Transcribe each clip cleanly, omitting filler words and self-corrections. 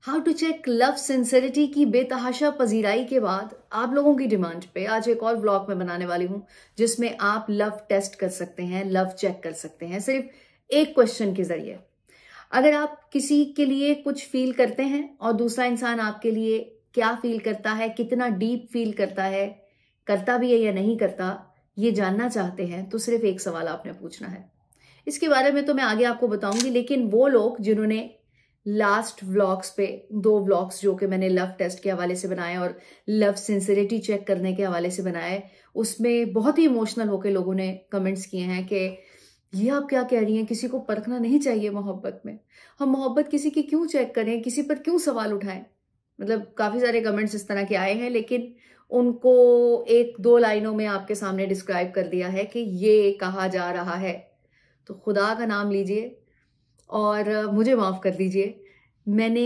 How to check love sincerity की बेतहाशा पजीराई के बाद आप लोगों की डिमांड पे आज एक और व्लॉग में बनाने वाली हूं जिसमें आप लव टेस्ट कर सकते हैं, लव चेक कर सकते हैं सिर्फ एक क्वेश्चन के जरिए। अगर आप किसी के लिए कुछ फील करते हैं और दूसरा इंसान आपके लिए क्या फील करता है, कितना डीप फील करता है, करता भी है या नहीं करता, ये जानना चाहते हैं तो सिर्फ एक सवाल आपने पूछना है। इसके बारे में तो मैं आगे आपको बताऊंगी, लेकिन वो लोग जिन्होंने लास्ट व्लॉग्स पे 2 व्लॉग्स जो कि मैंने लव टेस्ट के हवाले से बनाए और लव सिंसियरिटी चेक करने के हवाले से बनाए, उसमें बहुत ही इमोशनल होकर लोगों ने कमेंट्स किए हैं कि ये आप क्या कह रही हैं, किसी को परखना नहीं चाहिए मोहब्बत में, हम मोहब्बत किसी की क्यों चेक करें, किसी पर क्यों सवाल उठाएं। मतलब काफी सारे कमेंट्स इस तरह के आए हैं, लेकिन उनको 1-2 लाइनों में आपके सामने डिस्क्राइब कर दिया है कि ये कहा जा रहा है। तो खुदा का नाम लीजिए और मुझे माफ कर दीजिए, मैंने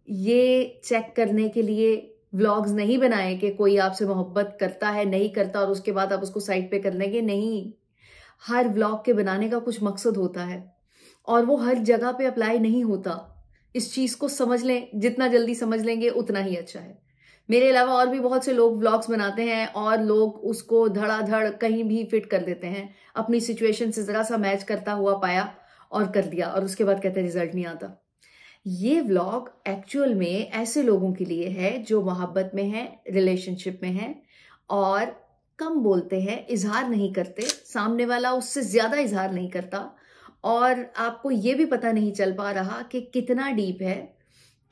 ये चेक करने के लिए व्लॉग्स नहीं बनाए कि कोई आपसे मोहब्बत करता है नहीं करता और उसके बाद आप उसको साइड पे कर लेंगे। नहीं, हर व्लॉग के बनाने का कुछ मकसद होता है और वो हर जगह पे अप्लाई नहीं होता। इस चीज को समझ लें, जितना जल्दी समझ लेंगे उतना ही अच्छा है। मेरे अलावा और भी बहुत से लोग व्लॉग्स बनाते हैं और लोग उसको धड़ाधड़ कहीं भी फिट कर देते हैं, अपनी सिचुएशन से जरा सा मैच करता हुआ पाया और कर दिया और उसके बाद कहते हैं रिजल्ट नहीं आता। ये व्लॉग एक्चुअल में ऐसे लोगों के लिए है जो मोहब्बत में है, रिलेशनशिप में है और कम बोलते हैं, इजहार नहीं करते, सामने वाला उससे ज्यादा इजहार नहीं करता और आपको ये भी पता नहीं चल पा रहा कि कितना डीप है,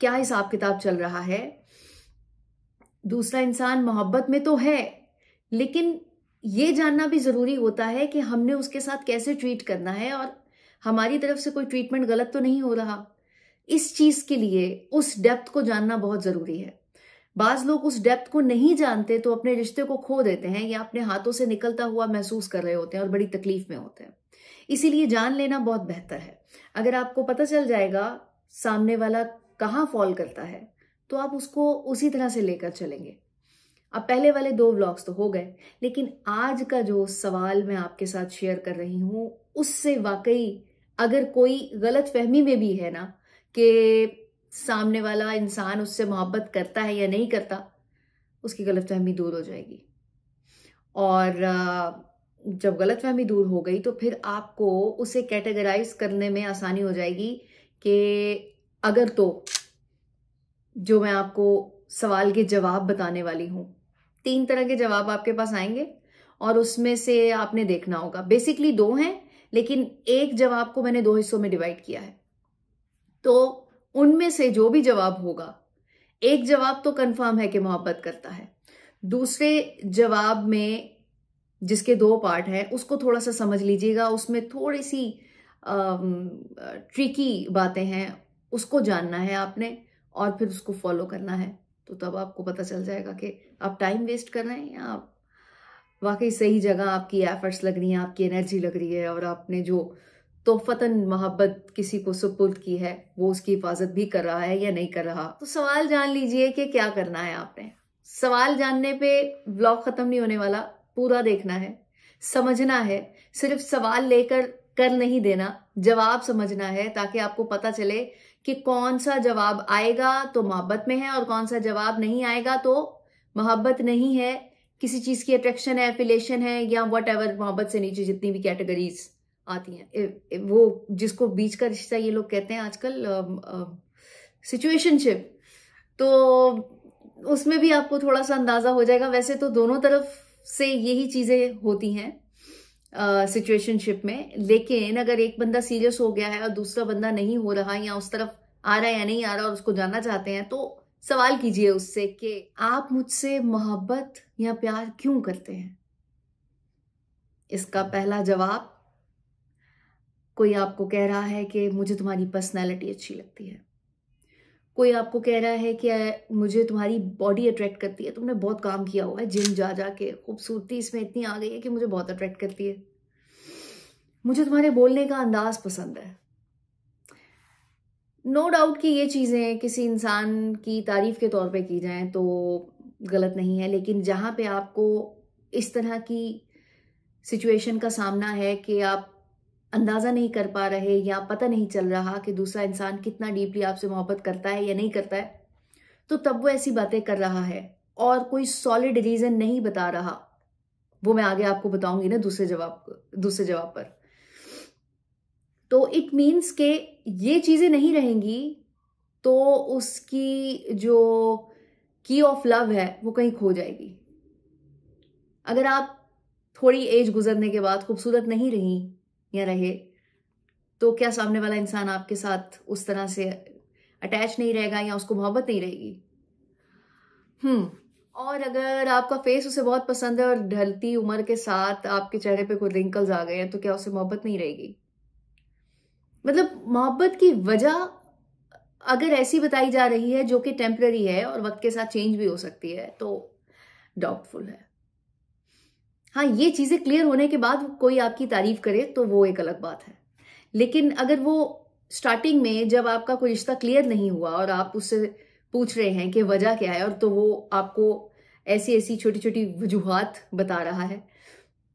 क्या हिसाब किताब चल रहा है। दूसरा इंसान मोहब्बत में तो है, लेकिन ये जानना भी जरूरी होता है कि हमने उसके साथ कैसे ट्रीट करना है और हमारी तरफ से कोई ट्रीटमेंट गलत तो नहीं हो रहा। इस चीज के लिए उस डेप्थ को जानना बहुत जरूरी है। बाज लोग उस डेप्थ को नहीं जानते तो अपने रिश्ते को खो देते हैं या अपने हाथों से निकलता हुआ महसूस कर रहे होते हैं और बड़ी तकलीफ में होते हैं। इसीलिए जान लेना बहुत बेहतर है। अगर आपको पता चल जाएगा सामने वाला कहाँ फॉल करता है तो आप उसको उसी तरह से लेकर चलेंगे। अब पहले वाले 2 व्लॉग्स तो हो गए, लेकिन आज का जो सवाल मैं आपके साथ शेयर कर रही हूं उससे वाकई अगर कोई गलत फहमी में भी है ना कि सामने वाला इंसान उससे मोहब्बत करता है या नहीं करता, उसकी गलतफहमी दूर हो जाएगी। और जब गलतफहमी दूर हो गई तो फिर आपको उसे कैटेगराइज करने में आसानी हो जाएगी कि अगर तो जो मैं आपको सवाल के जवाब बताने वाली हूं, 3 तरह के जवाब आपके पास आएंगे और उसमें से आपने देखना होगा। बेसिकली 2 हैं, लेकिन एक जवाब को मैंने 2 हिस्सों में डिवाइड किया है। तो उनमें से जो भी जवाब होगा, एक जवाब तो कंफर्म है कि मोहब्बत करता है, दूसरे जवाब में जिसके 2 पार्ट हैं उसको थोड़ा सा समझ लीजिएगा, उसमें थोड़ी सी ट्रिकी बातें हैं, उसको जानना है आपने और फिर उसको फॉलो करना है। तो तब आपको पता चल जाएगा कि आप टाइम वेस्ट कर रहे हैं या आप वाकई सही जगह, आपकी एफर्ट्स लग रही हैं, आपकी एनर्जी लग रही है और आपने जो तोहफतन मोहब्बत किसी को सुपुर्द की है वो उसकी हिफाजत भी कर रहा है या नहीं कर रहा। तो सवाल जान लीजिए कि क्या करना है आपने। सवाल जानने पे व्लॉग खत्म नहीं होने वाला, पूरा देखना है, समझना है। सिर्फ सवाल लेकर कर नहीं देना, जवाब समझना है ताकि आपको पता चले कि कौन सा जवाब आएगा तो मोहब्बत में है और कौन सा जवाब नहीं आएगा तो मोहब्बत नहीं है, किसी चीज की अट्रैक्शन है, एफिलेशन है या व्हाटएवर, मोहब्बत से नीचे जितनी भी कैटेगरीज आती हैं, वो जिसको बीच का रिश्ता ये लोग कहते हैं आजकल सिचुएशनशिप, तो उसमें भी आपको थोड़ा सा अंदाजा हो जाएगा। वैसे तो दोनों तरफ से यही चीजें होती हैं सिचुएशनशिप में, लेकिन अगर एक बंदा सीरियस हो गया है और दूसरा बंदा नहीं हो रहा या उस तरफ आ रहा है या नहीं आ रहा और उसको जानना चाहते हैं तो सवाल कीजिए उससे कि आप मुझसे मोहब्बत या प्यार क्यों करते हैं। इसका पहला जवाब, कोई आपको कह रहा है कि मुझे तुम्हारी पर्सनैलिटी अच्छी लगती है, कोई आपको कह रहा है कि मुझे तुम्हारी बॉडी अट्रैक्ट करती है, तुमने बहुत काम किया हुआ है, जिम जा जा के खूबसूरती इसमें इतनी आ गई है कि मुझे बहुत अट्रैक्ट करती है, मुझे तुम्हारे बोलने का अंदाज पसंद है। नो डाउट कि ये चीजें किसी इंसान की तारीफ के तौर पे की जाएं तो गलत नहीं है, लेकिन जहां पे आपको इस तरह की सिचुएशन का सामना है कि आप अंदाजा नहीं कर पा रहे या पता नहीं चल रहा कि दूसरा इंसान कितना डीपली आपसे मोहब्बत करता है या नहीं करता है, तो तब वो ऐसी बातें कर रहा है और कोई सॉलिड रीजन नहीं बता रहा। वो मैं आगे आपको बताऊंगी ना दूसरे जवाब पर। तो इट मीन्स के ये चीजें नहीं रहेंगी तो उसकी जो की ऑफ लव है वो कहीं खो जाएगी। अगर आप थोड़ी एज गुजरने के बाद खूबसूरत नहीं रही या रहे तो क्या सामने वाला इंसान आपके साथ उस तरह से अटैच नहीं रहेगा या उसको मोहब्बत नहीं रहेगी? और अगर आपका फेस उसे बहुत पसंद है और ढलती उम्र के साथ आपके चेहरे पे कोई रिंकल्स आ गए हैं तो क्या उसे मोहब्बत नहीं रहेगी? मतलब मोहब्बत की वजह अगर ऐसी बताई जा रही है जो कि टेम्पररी है और वक्त के साथ चेंज भी हो सकती है तो डाउटफुल है। हाँ, ये चीजें क्लियर होने के बाद कोई आपकी तारीफ करे तो वो एक अलग बात है, लेकिन अगर वो स्टार्टिंग में जब आपका कोई रिश्ता क्लियर नहीं हुआ और आप उससे पूछ रहे हैं कि वजह क्या है और तो वो आपको ऐसी ऐसी छोटी छोटी वजूहात बता रहा है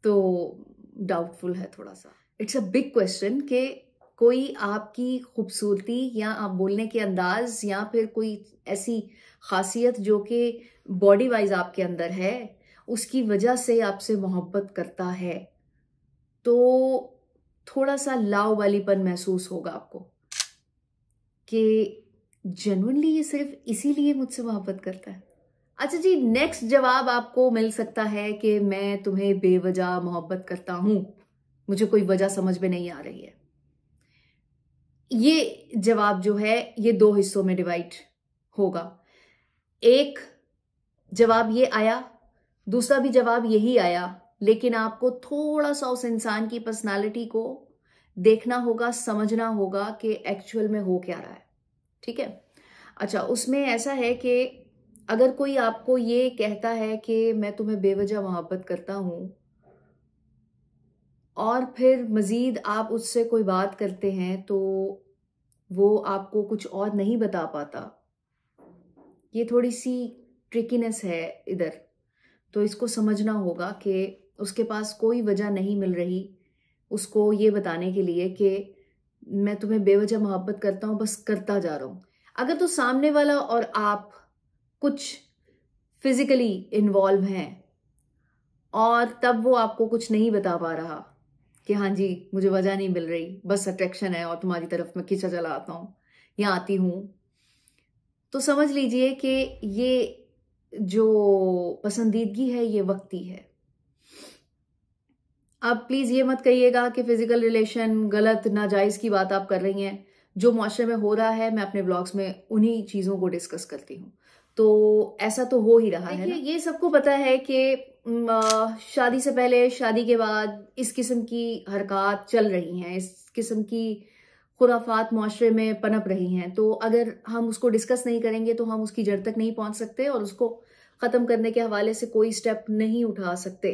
तो डाउटफुल है थोड़ा सा। इट्स अ बिग क्वेश्चन कि कोई आपकी खूबसूरती या आप बोलने के अंदाज या फिर कोई ऐसी खासियत जो कि बॉडी वाइज आपके अंदर है उसकी वजह से आपसे मोहब्बत करता है तो थोड़ा सा लाव वालीपन महसूस होगा आपको कि जेन्युइनली ये सिर्फ इसीलिए मुझसे मोहब्बत करता है। अच्छा जी, नेक्स्ट जवाब आपको मिल सकता है कि मैं तुम्हें बेवजह मोहब्बत करता हूं, मुझे कोई वजह समझ में नहीं आ रही है। ये जवाब जो है ये दो हिस्सों में डिवाइड होगा। एक जवाब ये आया, दूसरा भी जवाब यही आया, लेकिन आपको थोड़ा सा उस इंसान की पर्सनालिटी को देखना होगा, समझना होगा कि एक्चुअल में हो क्या रहा है। ठीक है? अच्छा, उसमें ऐसा है कि अगर कोई आपको ये कहता है कि मैं तुम्हें बेवजह मोहब्बत करता हूं और फिर मजीद आप उससे कोई बात करते हैं तो वो आपको कुछ और नहीं बता पाता, ये थोड़ी सी ट्रिकीनेस है इधर। तो इसको समझना होगा कि उसके पास कोई वजह नहीं मिल रही उसको ये बताने के लिए कि मैं तुम्हें बेवजह मोहब्बत करता हूं, बस करता जा रहा हूं। अगर तो सामने वाला और आप कुछ फिजिकली इन्वॉल्व हैं और तब वो आपको कुछ नहीं बता पा रहा कि हाँ जी मुझे वजह नहीं मिल रही, बस अट्रैक्शन है और तुम्हारी तरफ मैं खींचा चला आता हूं या आती हूं, तो समझ लीजिए कि ये जो पसंदीदगी है ये वक्ती है। आप प्लीज ये मत कहिएगा कि फिजिकल रिलेशन गलत नाजायज की बात आप कर रही हैं। जो मुआशरे में हो रहा है मैं अपने ब्लॉग्स में उन्हीं चीजों को डिस्कस करती हूँ, तो ऐसा तो हो ही रहा है ना। ये सबको पता है कि शादी से पहले शादी के बाद इस किस्म की हरकत चल रही हैं, इस किस्म की खुराफात मुआशरे में पनप रही हैं, तो अगर हम उसको डिस्कस नहीं करेंगे तो हम उसकी जड़ तक नहीं पहुंच सकते और उसको खत्म करने के हवाले से कोई स्टेप नहीं उठा सकते।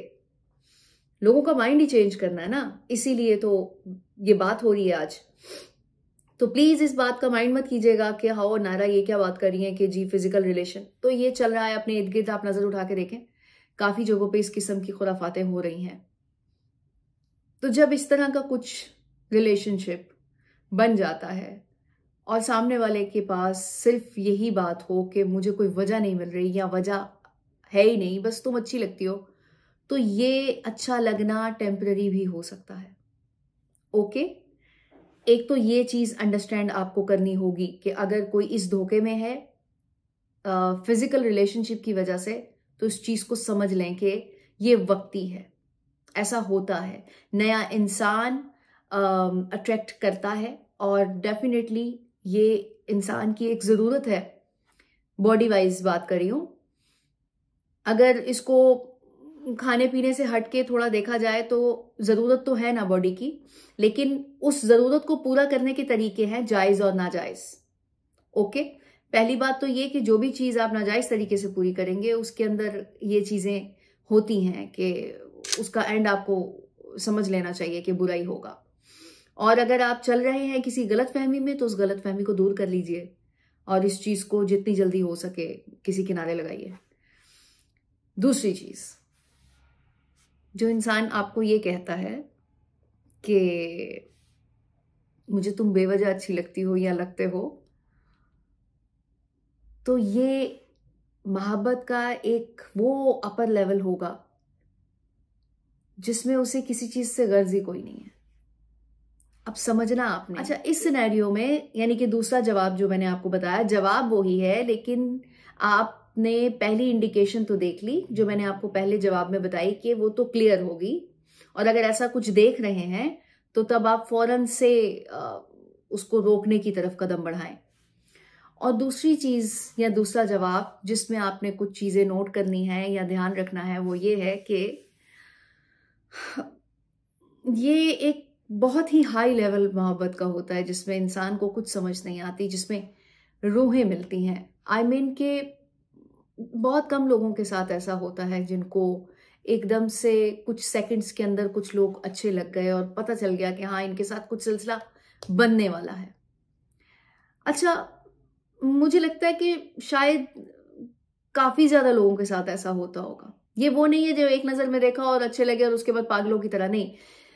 लोगों का माइंड ही चेंज करना है ना, इसीलिए तो ये बात हो रही है आज। तो प्लीज इस बात का माइंड मत कीजिएगा कि हाँ नारा ये क्या बात कर रही है कि जी फिजिकल रिलेशन, तो ये चल रहा है अपने इर्द गिर्द, आप नजर उठा के देखें काफी जगहों पे इस किस्म की खुराफातें हो रही हैं। तो जब इस तरह का कुछ रिलेशनशिप बन जाता है और सामने वाले के पास सिर्फ यही बात हो कि मुझे कोई वजह नहीं मिल रही या वजह है ही नहीं, बस तुम अच्छी लगती हो, तो ये अच्छा लगना टेम्पररी भी हो सकता है। ओके, एक तो ये चीज अंडरस्टैंड आपको करनी होगी कि अगर कोई इस धोखे में है फिजिकल रिलेशनशिप की वजह से, तो इस चीज को समझ लें कि ये वक्ती है, ऐसा होता है। नया इंसान अट्रैक्ट करता है और डेफिनेटली ये इंसान की एक जरूरत है। बॉडी वाइज बात कर रही हूं, अगर इसको खाने पीने से हटके थोड़ा देखा जाए तो जरूरत तो है ना बॉडी की, लेकिन उस जरूरत को पूरा करने के तरीके हैं जायज और नाजायज। ओके, पहली बात तो ये कि जो भी चीज आप नाजायज तरीके से पूरी करेंगे उसके अंदर ये चीजें होती हैं कि उसका एंड आपको समझ लेना चाहिए कि बुरा ही होगा। और अगर आप चल रहे हैं किसी गलत फहमी में तो उस गलत फहमी को दूर कर लीजिए और इस चीज को जितनी जल्दी हो सके किसी किनारे लगाइए। दूसरी चीज, जो इंसान आपको ये कहता है कि मुझे तुम बेवजह अच्छी लगती हो या लगते हो, तो ये मोहब्बत का एक वो अपर लेवल होगा जिसमें उसे किसी चीज से गर्ज ही कोई नहीं है। अब समझना आपने। अच्छा, इस सिनेरियो में यानी कि दूसरा जवाब जो मैंने आपको बताया, जवाब वही है, लेकिन आपने पहली इंडिकेशन तो देख ली जो मैंने आपको पहले जवाब में बताई कि वो तो क्लियर होगी। और अगर ऐसा कुछ देख रहे हैं तो तब आप फौरन से उसको रोकने की तरफ कदम बढ़ाएं। और दूसरी चीज या दूसरा जवाब जिसमें आपने कुछ चीजें नोट करनी है या ध्यान रखना है वो ये है कि ये एक बहुत ही हाई लेवल मोहब्बत का होता है जिसमें इंसान को कुछ समझ नहीं आती, जिसमें रूहें मिलती हैं। आई मीन के बहुत कम लोगों के साथ ऐसा होता है जिनको एकदम से कुछ सेकंड्स के अंदर कुछ लोग अच्छे लग गए और पता चल गया कि हाँ, इनके साथ कुछ सिलसिला बनने वाला है। अच्छा, मुझे लगता है कि शायद काफी ज्यादा लोगों के साथ ऐसा होता होगा। ये वो नहीं है जो एक नजर में देखा और अच्छे लगे और उसके बाद पागलों की तरह, नहीं।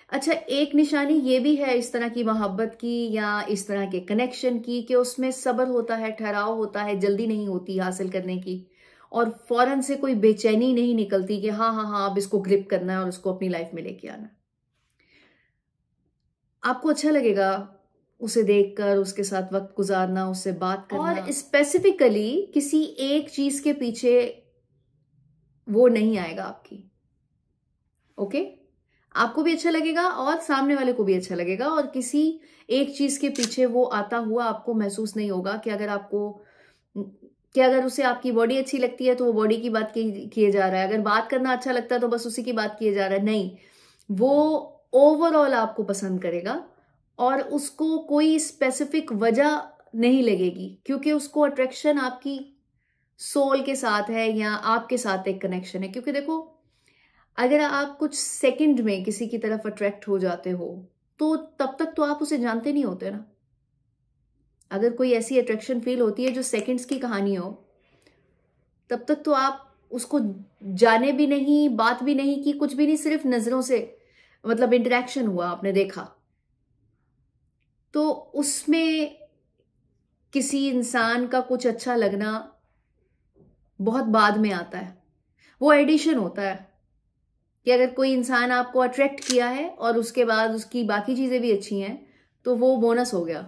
अच्छा, एक निशानी ये भी है इस तरह की मोहब्बत की या इस तरह के कनेक्शन की कि उसमें सब्र होता है, ठहराव होता है, जल्दी नहीं होती हासिल करने की, और फौरन से कोई बेचैनी नहीं निकलती कि हाँ हाँ हाँ अब इसको ग्रिप करना है और उसको अपनी लाइफ में लेके आना है। आपको अच्छा लगेगा उसे देखकर, उसके साथ वक्त गुजारना, उससे बात करना, और स्पेसिफिकली किसी एक चीज के पीछे वो नहीं आएगा आपकी। ओके, आपको भी अच्छा लगेगा और सामने वाले को भी अच्छा लगेगा, और किसी एक चीज के पीछे वो आता हुआ आपको महसूस नहीं होगा कि अगर उसे आपकी बॉडी अच्छी लगती है तो वो बॉडी की बात किए जा रहा है, अगर बात करना अच्छा लगता है तो बस उसी की बात किए जा रहा है। नहीं, वो ओवरऑल आपको पसंद करेगा और उसको कोई स्पेसिफिक वजह नहीं लगेगी, क्योंकि उसको अट्रैक्शन आपकी सोल के साथ है या आपके साथ एक कनेक्शन है। क्योंकि देखो, अगर आप कुछ सेकंड में किसी की तरफ अट्रैक्ट हो जाते हो तो तब तक तो आप उसे जानते नहीं होते ना। अगर कोई ऐसी अट्रैक्शन फील होती है जो सेकंड्स की कहानी हो, तब तक तो आप उसको जाने भी नहीं, बात भी नहीं की, कुछ भी नहीं, सिर्फ नजरों से मतलब इंटरेक्शन हुआ, आपने देखा, तो उसमें किसी इंसान का कुछ अच्छा लगना बहुत बाद में आता है। वो एडिशन होता है कि अगर कोई इंसान आपको अट्रैक्ट किया है और उसके बाद उसकी बाकी चीजें भी अच्छी हैं तो वो बोनस हो गया।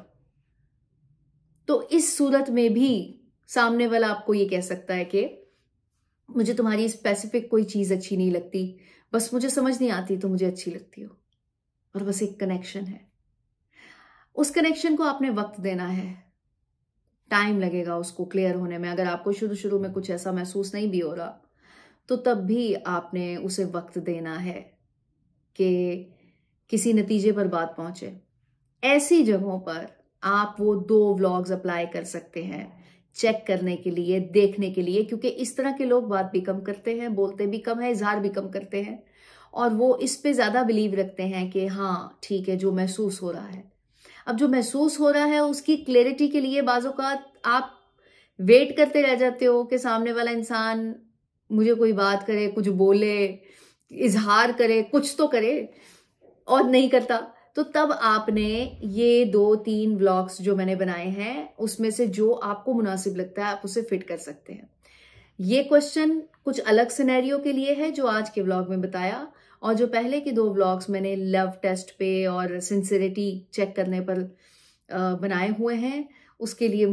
तो इस सूरत में भी सामने वाला आपको ये कह सकता है कि मुझे तुम्हारी स्पेसिफिक कोई चीज अच्छी नहीं लगती, बस मुझे समझ नहीं आती तो मुझे अच्छी लगती हो, और बस एक कनेक्शन है। उस कनेक्शन को आपने वक्त देना है, टाइम लगेगा उसको क्लियर होने में। अगर आपको शुरू शुरू में कुछ ऐसा महसूस नहीं भी हो रहा तो तब भी आपने उसे वक्त देना है कि किसी नतीजे पर बात पहुंचे। ऐसी जगहों पर आप वो 2 व्लॉग्स अप्लाई कर सकते हैं चेक करने के लिए, देखने के लिए, क्योंकि इस तरह के लोग बात भी कम करते हैं, बोलते भी कम है, इजहार भी कम करते हैं, और वो इस पे ज्यादा बिलीव रखते हैं कि हाँ ठीक है जो महसूस हो रहा है। अब जो महसूस हो रहा है उसकी क्लैरिटी के लिए बाजों का आप वेट करते रह जाते हो कि सामने वाला इंसान मुझे कोई बात करे, कुछ बोले, इजहार करे, कुछ तो करे, और नहीं करता। तो तब आपने ये 2-3 व्लॉग्स जो मैंने बनाए हैं उसमें से जो आपको मुनासिब लगता है आप उसे फिट कर सकते हैं। ये क्वेश्चन कुछ अलग सिनेरियो के लिए है जो आज के व्लॉग में बताया, और जो पहले के 2 व्लॉग्स मैंने लव टेस्ट पे और सिंसियरिटी चेक करने पर बनाए हुए हैं, उसके लिए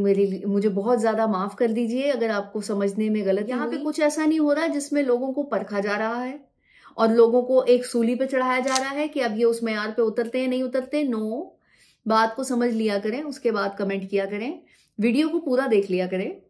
मुझे बहुत ज्यादा माफ कर दीजिए अगर आपको समझने में गलती। यहाँ पे कुछ ऐसा नहीं हो रहा जिसमें लोगों को परखा जा रहा है और लोगों को एक सूली पे चढ़ाया जा रहा है कि अब ये उस मेयार पे उतरते हैं नहीं उतरते। नो, बात को समझ लिया करें, उसके बाद कमेंट किया करें, वीडियो को पूरा देख लिया करें,